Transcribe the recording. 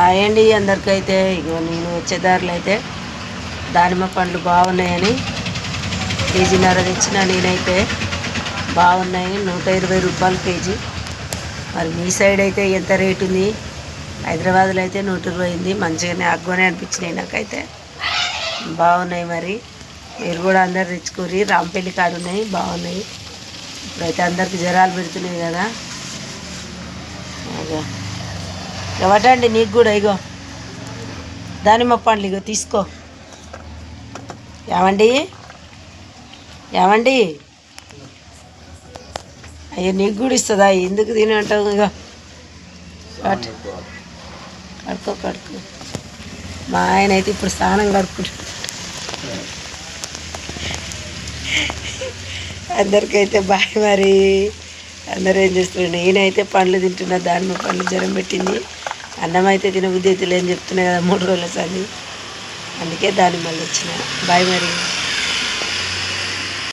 అయ్యండి అందరికైతే ఇగో నేను వచ్చేదారులు అయితే దానిమ్మ పండ్లు బాగున్నాయని కేజీన్నర తెచ్చిన నేనైతే బాగున్నాయి 120 రూపాయలు కేజీ. మరి మీ సైడ్ అయితే ఎంత రేటు ఉంది? హైదరాబాద్లో అయితే 120 ఉంది. మంచిగానే అగ్గునే అనిపించినాయి నాకైతే, బాగున్నాయి. మరి మీరు కూడా అందరు తెచ్చుకోరి, రాంపల్లి కాడ ఉన్నాయి బాగున్నాయి. ఇప్పుడైతే అందరికి జ్వరాలు పెడుతున్నాయి కదా. ఇవ్వటండి నీకు కూడా, ఇగో దానిమ్మ పండ్లు ఇగో తీసుకో. ఏమండి ఏమండి అయ్యో నీకు కూడా ఇస్తుందా? ఎందుకు తినంటావు? ఇగో కడుకో. మా ఆయన అయితే ఇప్పుడు స్నానం కడుక్కుంటాడు. అందరికైతే బాయ్. మరి అందరూ ఏం చేస్తున్నాడు? నేనైతే పండ్లు తింటున్నా, దానిమ్మ పండ్లు జ్వరం పెట్టింది. అన్నం అయితే తినబుద్ధి అయితే లేని చెప్తున్నా కదా 3 రోజుల సారి, అందుకే దానిమ్మలు వచ్చిన. బాయ్ మరి.